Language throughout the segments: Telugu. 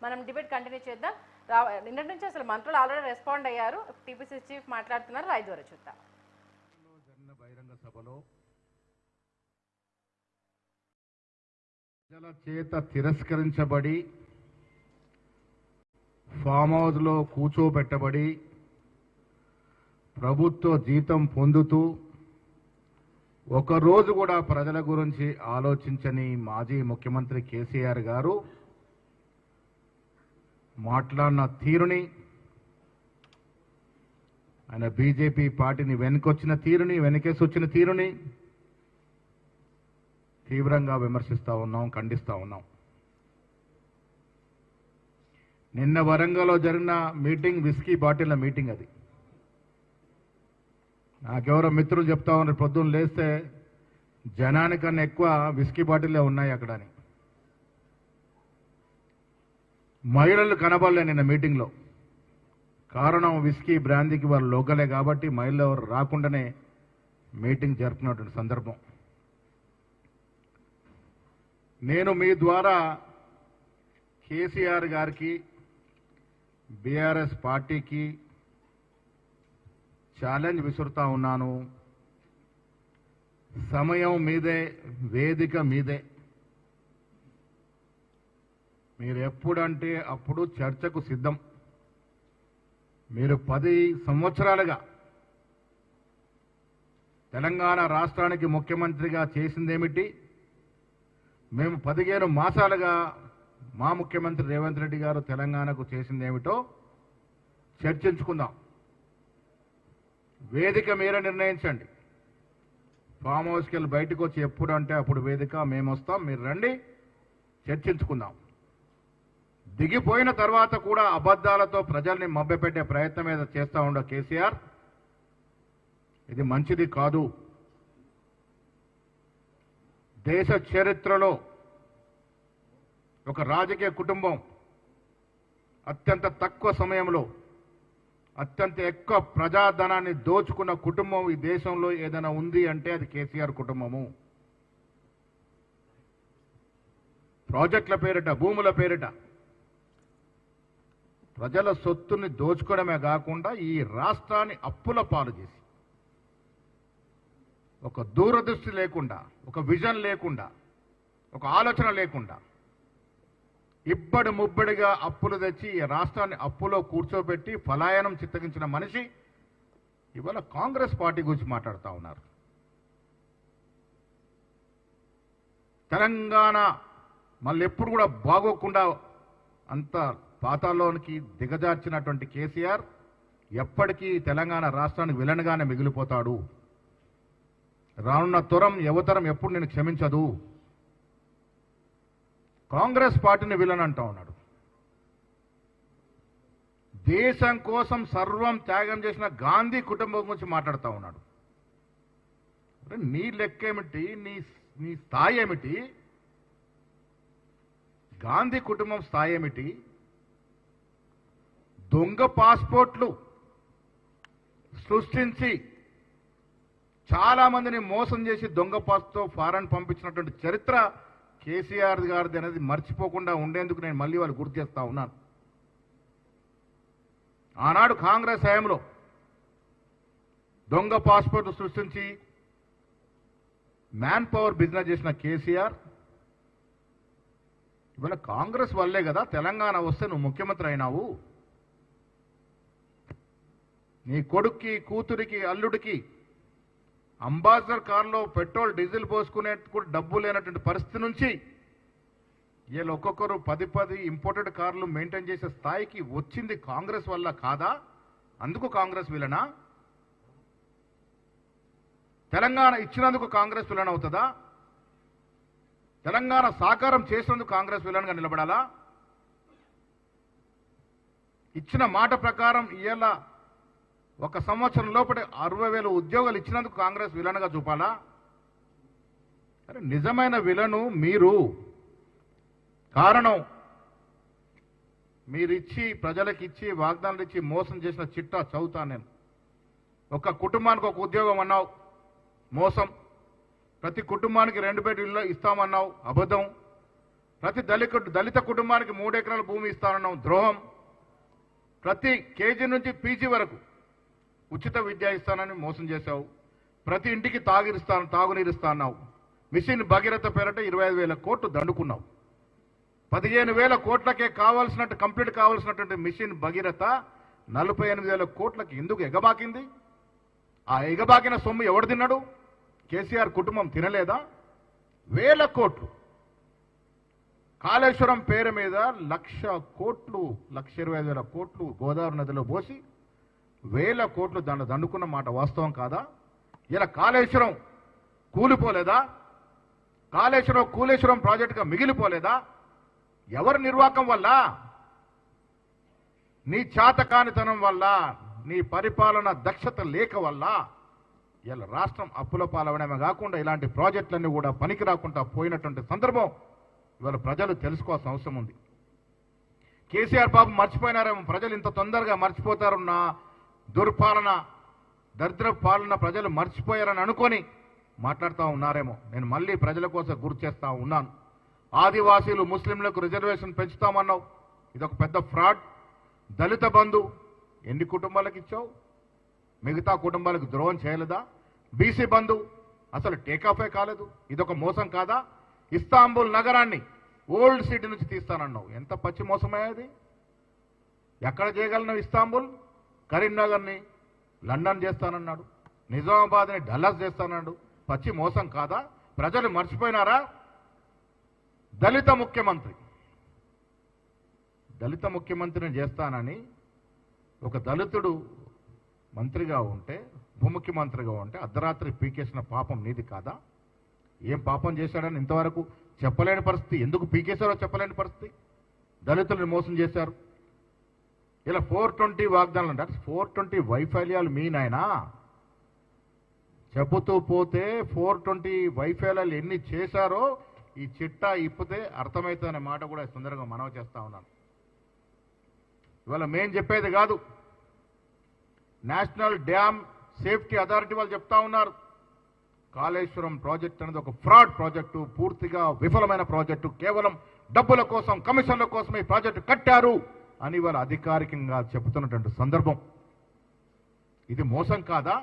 మనం డిబేట్ కంటిన్యూ చేద్దాం. నిన్నటి నుంచి అసలు మంత్రులు ఆల్రెడీ రెస్పాండ్ అయ్యారు. టీపీసీ చీఫ్ మాట్లాడుతున్నారు. రైతు ద్వారా చూద్దాం. బహిరంగ సభలో ప్రజల చేత తిరస్కరించబడి ఫామ్ హౌస్లో కూర్చోబెట్టబడి ప్రభుత్వ జీతం పొందుతూ ఒకరోజు కూడా ప్రజల గురించి ఆలోచించని మాజీ ముఖ్యమంత్రి కేసీఆర్ గారు మాట్లాడిన తీరుని, ఆయన బీజేపీ పార్టీని వెనుకొచ్చిన తీరుని, వెనకేసి వచ్చిన తీరుని తీవ్రంగా విమర్శిస్తూ ఉన్నాం, ఖండిస్తూ ఉన్నాం. నిన్న వరంగల్లో జరిగిన మీటింగ్ విస్కీ బాటిళ్ల మీటింగ్. అది నాకెవరో మిత్రులు చెప్తా ఉన్నారు, పొద్దున్న లేస్తే జనానికన్నా ఎక్కువ విస్కీ బాటిల్లే ఉన్నాయి అక్కడ అని. మహిళలు కనబడలే నిన్న మీటింగ్లో. కారణం విస్కీ బ్రాందీకి వాళ్ళు లోకలే కాబట్టి మహిళలు ఎవరు రాకుండానే మీటింగ్ జరుపుకున్నటువంటి సందర్భం. నేను మీ ద్వారా కేసీఆర్ గారికి, బీఆర్ఎస్ పార్టీకి ఛాలెంజ్ విసురుతా ఉన్నాను. సమయం మీదే, వేదిక మీదే. మీరు ఎప్పుడంటే అప్పుడు చర్చకు సిద్ధం. మీరు 10 సంవత్సరాలుగా తెలంగాణ రాష్ట్రానికి ముఖ్యమంత్రిగా చేసిందేమిటి, మేము 15 మాసాలుగా మా ముఖ్యమంత్రి రేవంత్ రెడ్డి గారు తెలంగాణకు చేసిందేమిటో చర్చించుకుందాం. వేదిక మీరే నిర్ణయించండి. ఫామ్ హౌస్కి వెళ్ళి బయటకు వచ్చి ఎప్పుడు అంటే అప్పుడు వేదిక, మేము వస్తాం, మీరు రండి, చర్చించుకుందాం. దిగిపోయిన తర్వాత కూడా అబద్ధాలతో ప్రజల్ని మభ్యపెట్టే ప్రయత్నం మీద చేస్తూ ఉండ కేసీఆర్, ఇది మంచిది కాదు. దేశ చరిత్రలో ఒక రాజకీయ కుటుంబం అత్యంత తక్కువ సమయంలో అత్యంత ఎక్కువ ప్రజాధనాన్ని దోచుకున్న కుటుంబం ఈ దేశంలో ఏదైనా ఉంది అంటే అది కేసీఆర్ కుటుంబము. ప్రాజెక్టుల పేరిట, భూముల పేరిట ప్రజల సొత్తుని దోచుకోవడమే కాకుండా ఈ రాష్ట్రాన్ని అప్పుల పాలు చేసి, ఒక దూరదృష్టి లేకుండా, ఒక విజన్ లేకుండా, ఒక ఆలోచన లేకుండా ఇబ్బడి ముబ్బడిగా అప్పులు తెచ్చి ఈ రాష్ట్రాన్ని అప్పులో కూర్చోబెట్టి పలాయనం చిత్తగించిన మనిషి ఇవాళ కాంగ్రెస్ పార్టీ గురించి మాట్లాడుతూ ఉన్నారు. తెలంగాణ మళ్ళీ ఎప్పుడు కూడా బాగోకుండా అంత పాతాల్లోనికి దిగజార్చినటువంటి కేసీఆర్ ఎప్పటికీ తెలంగాణ రాష్ట్రానికి విలన్గానే మిగిలిపోతాడు. రానున్న తరం, యువతరం ఎప్పుడు నేను క్షమించదు. కాంగ్రెస్ పార్టీని విలన్ అంటా ఉన్నాడు. దేశం కోసం సర్వం త్యాగం చేసిన గాంధీ కుటుంబం గురించి మాట్లాడుతూ ఉన్నాడు. నీ లెక్కేమిటి, నీ స్థాయి ఏమిటి, గాంధీ కుటుంబం స్థాయి ఏమిటి? దొంగ పాస్పోర్ట్లు సృష్టించి చాలా మందిని మోసం చేసి దొంగ పాస్తో ఫారెన్ పంపించినటువంటి చరిత్ర కేసీఆర్ గారిది అనేది మర్చిపోకుండా ఉండేందుకు నేను మళ్ళీ వాళ్ళు గుర్తు చేస్తా ఉన్నాను. ఆనాడు కాంగ్రెస్ హయాంలో దొంగ పాస్పోర్ట్ సృష్టించి మ్యాన్ పవర్ బిజినెస్ చేసిన కేసీఆర్ ఇవాళ కాంగ్రెస్ వల్లే కదా తెలంగాణ వస్తే నువ్వు ముఖ్యమంత్రి అయినావు. నీ కొడుక్కి, కూతురికి, అల్లుడికి అంబాసిడర్ కారులో పెట్రోల్, డీజిల్ పోసుకునే కూడా డబ్బు లేనటువంటి పరిస్థితి నుంచి వీళ్ళు ఒక్కొక్కరు 10 ఇంపోర్టెడ్ కార్లు మెయింటైన్ చేసే స్థాయికి వచ్చింది కాంగ్రెస్ వల్ల కాదా? అందుకు కాంగ్రెస్ విలనా? తెలంగాణ ఇచ్చినందుకు కాంగ్రెస్ విలన్ అవుతుందా? తెలంగాణ సాకారం చేసినందుకు కాంగ్రెస్ విలన్గా నిలబడాలా? ఇచ్చిన మాట ప్రకారం ఇవాళ 1 సంవత్సరం లోపల 60,000 ఉద్యోగాలు ఇచ్చినందుకు కాంగ్రెస్ విలన్గా చూపాలా? అరే నిజమైన విలను మీరు. కారణం మీరిచ్చి, ప్రజలకు ఇచ్చి, వాగ్దానాలు ఇచ్చి మోసం చేసిన చిట్టా చదువుతాను నేను. ఒక కుటుంబానికి 1 ఉద్యోగం అన్నావు, మోసం. ప్రతి కుటుంబానికి 2 బెడ్ ఇల్లు ఇస్తామన్నావు, అబద్ధం. ప్రతి దళిత కుటుంబానికి 3 ఎకరాల భూమి ఇస్తానన్నాం, ద్రోహం. ప్రతి కేజీ నుంచి పీజీ వరకు ఉచిత విద్య ఇస్తానని మోసం చేశావు. ప్రతి ఇంటికి తాగునీరు ఇస్తా అన్నావు. మిషన్ భగీరథ పేరట 25,000 కోట్లు దండుకున్నావు. 15,000 కోట్లకే కంప్లీట్ కావాల్సినటువంటి మిషన్ భగీరథ 48,000 కోట్లకి ఎందుకు ఎగబాకింది? ఆ ఎగబాకిన సొమ్ము ఎవడు తిన్నాడు? కేసీఆర్ కుటుంబం తినలేదా? 1,000 కోట్లు కాళేశ్వరం పేరు మీద 1,00,000 కోట్లు 1,25,000 కోట్లు గోదావరి నదిలో పోసి 1,000 కోట్లు దండుకున్న మాట వాస్తవం కాదా? ఇలా కాళేశ్వరం కూలిపోలేదా? కాళేశ్వరం ప్రాజెక్టుగా మిగిలిపోలేదా? ఎవరి నిర్వాకం వల్ల? నీ చాతకానితనం వల్ల, నీ పరిపాలన దక్షత లేక వల్ల ఇలా రాష్ట్రం అప్పుల పాలవడమే కాకుండా ఇలాంటి ప్రాజెక్టులన్నీ కూడా పనికి రాకుండా పోయినటువంటి సందర్భం ఇవాళ ప్రజలు తెలుసుకోవాల్సిన అవసరం ఉంది. కేసీఆర్ పాపం మర్చిపోయినారేమో, ప్రజలు ఇంత తొందరగా మర్చిపోతారున్న దుర్పాలన, దరిద్ర పాలన ప్రజలు మర్చిపోయారని అనుకొని మాట్లాడుతూ ఉన్నారేమో. నేను మళ్ళీ ప్రజల కోసం గుర్తు చేస్తా ఉన్నాను. ఆదివాసీలు ముస్లింలకు రిజర్వేషన్ పెంచుతామన్నావు, ఇదొక పెద్ద ఫ్రాడ్. దళిత బంధు ఎన్ని కుటుంబాలకు ఇచ్చావు? మిగతా కుటుంబాలకు ద్రోహం చేయలేదా? బీసీ బంధు అసలు టేకాఫే కాలేదు, ఇదొక మోసం కాదా? ఇస్తాంబుల్ నగరాన్ని ఓల్డ్ సిటీ నుంచి తీస్తానన్నావు, ఎంత పచ్చి మోసమయ్యేది? ఎక్కడ చేయగలను? ఇస్తాంబుల్ కరీంనగర్ని లండన్ చేస్తానన్నాడు, నిజామాబాద్ని డల్లాస్ చేస్తానన్నాడు, పచ్చి మోసం కాదా? ప్రజలు మర్చిపోయినారా? దళిత ముఖ్యమంత్రిని చేస్తానని ఒక దళితుడు మంత్రిగా ఉంటే, ఉప ముఖ్యమంత్రిగా ఉంటే అర్ధరాత్రి పీకేసిన పాపం నీది కాదా? ఏం పాపం చేశాడని ఇంతవరకు చెప్పలేని పరిస్థితి, ఎందుకు పీకేశారో చెప్పలేని పరిస్థితి. దళితులను మోసం చేశారు. ఇలా 420 వాగ్దానాలు అంటే 420 వైఫల్యాలు మీ నాయనా. చెబుతూ పోతే 420 వైఫల్యాలు ఎన్ని చేశారో ఈ చిట్టా ఇప్పితే అర్థమవుతుందనే మాట కూడా సుందరంగా మనవి చేస్తా ఉన్నాను. ఇవాళ మేం చెప్పేది కాదు, నేషనల్ డ్యామ్ సేఫ్టీ అథారిటీ వాళ్ళు చెప్తా ఉన్నారు. కాళేశ్వరం ప్రాజెక్ట్ అనేది ఒక ఫ్రాడ్ ప్రాజెక్టు, పూర్తిగా విఫలమైన ప్రాజెక్టు, కేవలం డబ్బుల కోసం, కమిషన్ల కోసం ఈ ప్రాజెక్టు కట్టారు అని వాళ్ళు అధికారికంగా చెబుతున్నటువంటి సందర్భం. ఇది మోసం కాదా?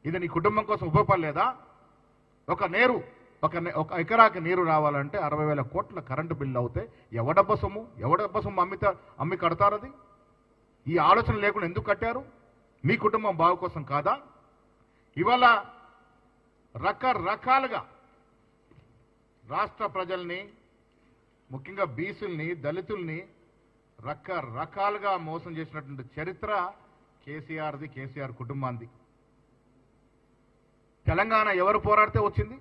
ఇది నీ కుటుంబం కోసం ఉపయోగపడలేదా? ఒక ఎకరాకి నీరు రావాలంటే 60,000 కోట్ల కరెంటు బిల్లు అవుతే ఎవడబ్బ సొమ్ము అమ్మి కడతారు? అది ఈ ఆలోచన లేకుండా ఎందుకు కట్టారు? మీ కుటుంబం బాగు కోసం కాదా? ఇవాళ రకరకాలుగా రాష్ట్ర ప్రజల్ని, ముఖ్యంగా బీసీల్ని, దళితుల్ని రకరకాలుగా మోసం చేసినటువంటి చరిత్ర కేసీఆర్ది, కేసీఆర్ కుటుంబాంది. తెలంగాణ ఎవరు పోరాడితే వచ్చింది?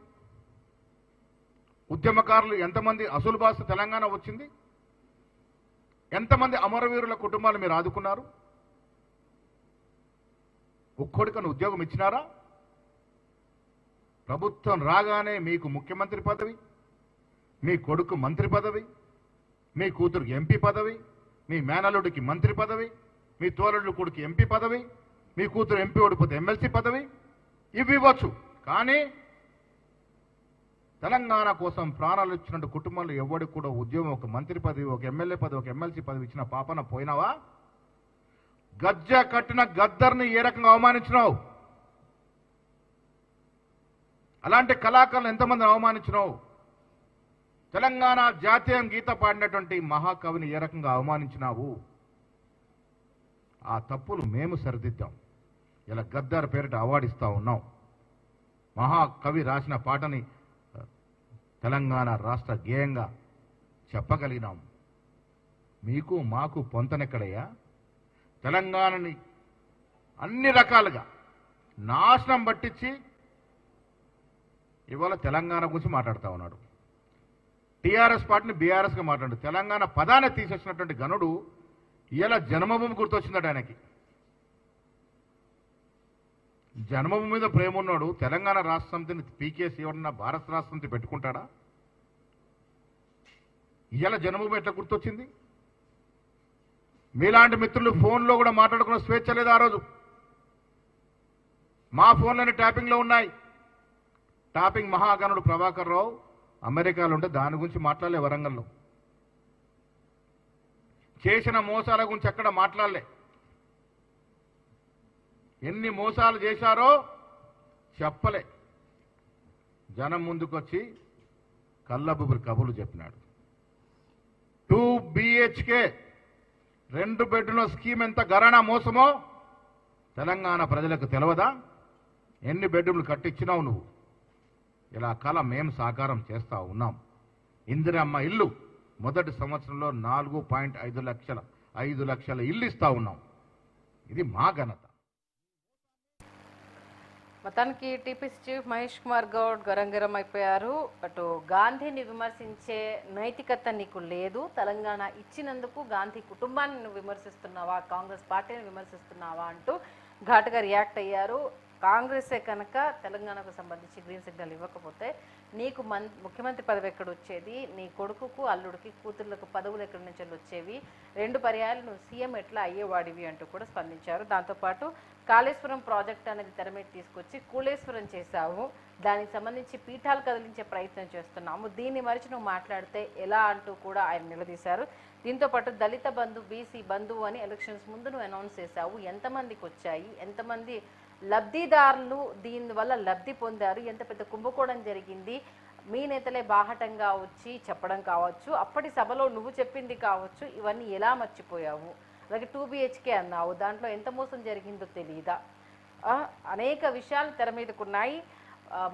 ఉద్యమకారులు ఎంతమంది అసలు బాస్ తెలంగాణ వచ్చింది? ఎంతమంది అమరవీరుల కుటుంబాలు మీరు ఆదుకున్నారు? ఒక్కొడికను ఉద్యోగం ఇచ్చినారా? ప్రభుత్వం రాగానే మీకు ముఖ్యమంత్రి పదవి, మీ కొడుకు మంత్రి పదవి, మీ కూతురు ఎంపీ పదవి, మీ మేనల్లుడికి మంత్రి పదవి, మీ తోలడు కొడుకు ఎంపీ పదవి, మీ కూతురు ఎంపీ ఓడిపోతే ఎమ్మెల్సీ పదవి, ఇవి ఇవ్వచ్చు. కానీ తెలంగాణ కోసం ప్రాణాలు ఇచ్చినట్టు కుటుంబంలో ఎవరికి కూడా ఉద్యోగం, ఒక మంత్రి పదవి, ఒక ఎమ్మెల్యే పదవి, ఒక ఎమ్మెల్సీ పదవి ఇచ్చిన పాపన పోయినావా? గజ్జ కట్టిన గద్దర్ని ఏ రకంగా అవమానించినావు? అలాంటి కళాకారులు ఎంతమందిని అవమానించినావు? తెలంగాణ జాతీయ గీత పాడినటువంటి మహాకవిని ఏ రకంగా అవమానించినావు? ఆ తప్పులు మేము సరిదిద్దాం. ఇలా గద్దర్ పేరిట అవార్డు ఇస్తా ఉన్నాం. మహాకవి రాసిన పాటని తెలంగాణ రాష్ట్ర గేయంగా చెప్పగలిగినాం. మీకు మాకు పొంతనెక్కడయ్యా? తెలంగాణని అన్ని రకాలుగా నాశనం పట్టించి ఇవాళ తెలంగాణ గురించి మాట్లాడుతూ ఉన్నాడు. టీఆర్ఎస్ పార్టీని బీఆర్ఎస్గా మాట్లాడు. తెలంగాణ పదాన్ని తీసేసినటువంటి గనుడు ఇలా జన్మభూమి గుర్తొచ్చిందట ఆయనకి. జన్మభూమి మీద ప్రేమ ఉన్నాడు. తెలంగాణ రాష్ట్ర సమితిని పీకేసి ఎవరన్నా భారత రాష్ట్ర సమితి పెట్టుకుంటాడా? ఇలా జన్మభూమి ఎట్లా గుర్తొచ్చింది? మీలాంటి మిత్రులు ఫోన్లో కూడా మాట్లాడుకున్న స్వేచ్ఛ లేదు ఆ రోజు. మా ఫోన్లోనే ట్యాపింగ్లో ఉన్నాయి. టాపింగ్ మహాగణుడు ప్రభాకర్ రావు అమెరికాలో ఉంటే దాని గురించి మాట్లాడలే. వరంగల్లో చేసిన మోసాల గురించి ఎక్కడ మాట్లాడలే. ఎన్ని మోసాలు చేశారో చెప్పలే. జనం ముందుకొచ్చి కళ్ళబుబ్బులు కబుర్లు చెప్పినాడు. 2 BHK 2 బెడ్రూమ్ల స్కీమ్ ఎంత గరాణా మోసమో తెలంగాణ ప్రజలకు తెలియదా? ఎన్ని బెడ్రూమ్లు కట్టించినావు నువ్వు? ఇలా కళ మేము సాకారం చేస్తా ఉన్నాం. ఇందిరమ్మ ఇల్లు మొదటి సంవత్సరంలో 4.5 లక్షల ఇల్లు ఇస్తా ఉన్నాం. ఇది మా ఘనత. మొత్తానికి టీపీసీ చీఫ్ మహేష్ కుమార్ గౌడ్ గరంగరం అయిపోయారు. అటు గాంధీని విమర్శించే నైతికత నీకు లేదు, తెలంగాణ ఇచ్చినందుకు గాంధీ కుటుంబాన్ని నువ్వు విమర్శిస్తున్నావా, కాంగ్రెస్ పార్టీని విమర్శిస్తున్నావా అంటూ ఘాటుగా రియాక్ట్ అయ్యారు. కాంగ్రెసే కనుక తెలంగాణకు సంబంధించి గ్రీన్ సిగ్నల్ ఇవ్వకపోతే నీకు ముఖ్యమంత్రి పదవి ఎక్కడ వచ్చేది, నీ కొడుకుకు అల్లుడికి కూతుర్లకు పదవులు ఎక్కడి నుంచి వచ్చేవి, 2 పర్యాయాలు నువ్వు సీఎం ఎట్లా అయ్యేవాడివి అంటూ కూడా స్పందించారు. దాంతోపాటు కాళేశ్వరం ప్రాజెక్ట్ అనేది తెర మీద తీసుకొచ్చి కూళేశ్వరం చేశావు, దానికి సంబంధించి పీఠాలు కదిలించే ప్రయత్నం చేస్తున్నాము, దీన్ని మరిచి నువ్వు మాట్లాడితే ఎలా అంటూ కూడా ఆయన నిలదీశారు. దీంతోపాటు దళిత బంధు, బీసీ బంధువు అని ఎలక్షన్స్ ముందు నువ్వు అనౌన్స్ చేశావు, ఎంతమందికి వచ్చాయి, ఎంతమంది లబ్ధిదారులు దీనివల్ల లబ్ధి పొందారు, ఎంత పెద్ద కుంభకోణం జరిగింది, మీ నేతలే బాహటంగా వచ్చి చెప్పడం కావచ్చు, అప్పటి సభలో నువ్వు చెప్పింది కావచ్చు, ఇవన్నీ ఎలా మర్చిపోయావు? అలాగే 2 BHK అన్నావు, దాంట్లో ఎంత మోసం జరిగిందో తెలియదా? అనేక విషయాలు తెర మీదకున్నాయి.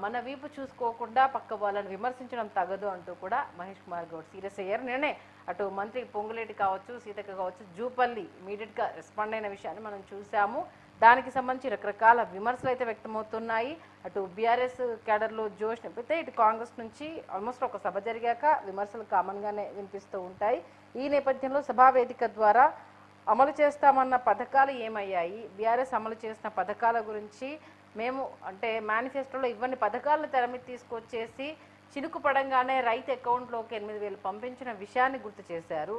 మన వీపు చూసుకోకుండా పక్క వాళ్ళని విమర్శించడం తగదు అంటూ కూడా మహేష్ కుమార్ గౌడ్ సీరియస్ అయ్యారు. నేనే అటు మంత్రి పొంగులేటి కావచ్చు, సీతక్క కావచ్చు, జూపల్లి ఇమీడియట్గా రెస్పాండ్ అయిన విషయాన్ని మనం చూసాము. దానికి సంబంధించి రకరకాల విమర్శలు అయితే వ్యక్తమవుతున్నాయి. అటు బీఆర్ఎస్ క్యాడర్లో జోష్ నింపితే ఇటు కాంగ్రెస్ నుంచి ఆల్మోస్ట్ ఒక సభ జరిగాక విమర్శలు కామన్గానే వినిపిస్తూ ఉంటాయి. ఈ నేపథ్యంలో సభావేదిక ద్వారా అమలు చేస్తామన్న పథకాలు ఏమయ్యాయి, బీఆర్ఎస్ అమలు చేసిన పథకాల గురించి మేము అంటే మేనిఫెస్టోలో ఇవన్నీ పథకాలను తెర మీద తీసుకొచ్చేసి చినుకు పడంగానే రైతు అకౌంట్లోకి 8,000 పంపించిన విషయాన్ని గుర్తు చేశారు.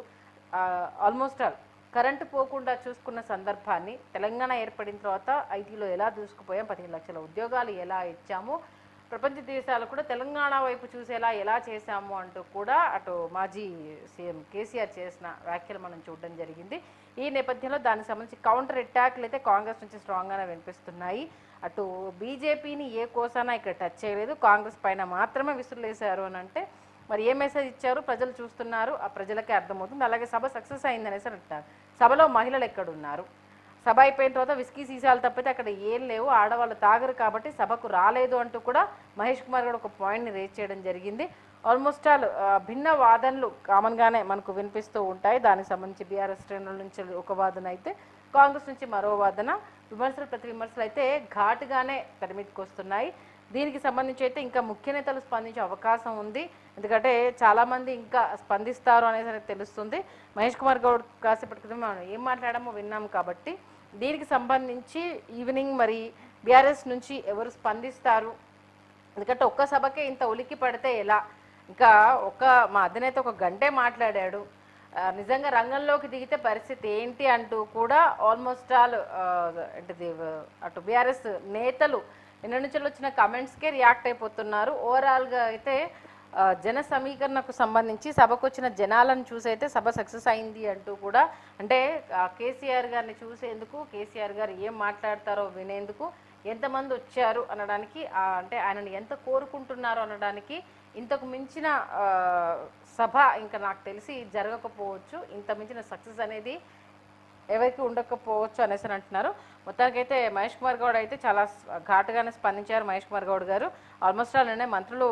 ఆల్మోస్ట్ ఆల్ కరెంటు పోకుండా చూసుకున్న సందర్భాన్ని, తెలంగాణ ఏర్పడిన తర్వాత ఐటీలో ఎలా దూసుకుపోయాం, 15 లక్షల ఉద్యోగాలు ఎలా ఇచ్చాము, ప్రపంచ దేశాలు కూడా తెలంగాణ వైపు చూసేలా ఎలా చేశాము అంటూ కూడా అటు మాజీ సీఎం కేసీఆర్ చేసిన వ్యాఖ్యలు మనం చూడడం జరిగింది. ఈ నేపథ్యంలో దానికి సంబంధించి కౌంటర్ అటాక్లు అయితే కాంగ్రెస్ నుంచి స్ట్రాంగ్గానే వినిపిస్తున్నాయి. అటు బీజేపీని ఏ కోసానా ఇక్కడ టచ్ చేయలేదు, కాంగ్రెస్ పైన మాత్రమే విసురులేశారు అని అంటే మరి ఏ మెసేజ్ ఇచ్చారు ప్రజలు చూస్తున్నారు, ఆ ప్రజలకే అర్థమవుతుంది. అలాగే సభ సక్సెస్ అయిందనేసి అంటారు. సభలో మహిళలు ఎక్కడున్నారు, సభ అయిపోయిన తర్వాత విస్కీ సీసాలు తప్పితే అక్కడ ఏం లేవు, ఆడవాళ్ళు తాగరు కాబట్టి సభకు రాలేదు అంటూ కూడా మహేష్ కుమార్ గారు ఒక పాయింట్ని రేజ్ చేయడం జరిగింది. ఆల్మోస్ట్ ఆల్ భిన్న వాదనలు కామన్గానే మనకు వినిపిస్తూ ఉంటాయి. దానికి సంబంధించి బీఆర్ఎస్ శ్రేణుల నుంచి ఒక వాదన అయితే, కాంగ్రెస్ నుంచి మరో వాదన, విమర్శలు ప్రతి విమర్శలు అయితే ఘాటుగానే తెర మీదకి వస్తున్నాయి. దీనికి సంబంధించి అయితే ఇంకా ముఖ్య నేతలు స్పందించే అవకాశం ఉంది. ఎందుకంటే చాలామంది ఇంకా స్పందిస్తారు అనేది తెలుస్తుంది. మహేష్ కుమార్ గౌడ్ కాసేపటి క్రితం మనం ఏం మాట్లాడామో విన్నాం కాబట్టి దీనికి సంబంధించి ఈవినింగ్ మరి బీఆర్ఎస్ నుంచి ఎవరు స్పందిస్తారు, ఎందుకంటే ఒక్క సభకే ఇంత ఉలికి పడితే ఎలా, ఇంకా మా అధినేత ఒక గంటే మాట్లాడాడు, నిజంగా రంగంలోకి దిగితే పరిస్థితి ఏంటి అంటూ కూడా ఆల్మోస్ట్ ఆల్ అటు బీఆర్ఎస్ నేతలు నిన్న నుంచి వచ్చిన కమెంట్స్కే రియాక్ట్ అయిపోతున్నారు. ఓవరాల్గా అయితే జన సమీకరణకు సంబంధించి సభకు వచ్చిన జనాలను చూసైతే సభ సక్సెస్ అయింది అంటూ కూడా, అంటే కేసీఆర్ గారిని చూసేందుకు, కేసీఆర్ గారు ఏం మాట్లాడతారో వినేందుకు ఎంతమంది వచ్చారు అనడానికి, అంటే ఆయనను ఎంత కోరుకుంటున్నారో అనడానికి ఇంతకు మించిన సభ ఇంకా నాకు తెలిసి జరగకపోవచ్చు, ఇంత మించిన సక్సెస్ అనేది ఎవరికి ఉండకపోవచ్చు అనేసి అంటున్నారు. మొత్తానికైతే మహేష్ కుమార్ గౌడ్ అయితే చాలా ఘాటుగానే స్పందించారు. మహేష్ కుమార్ గౌడ్ గారు ఆల్మోస్ట్ ఆల్ మంత్రులు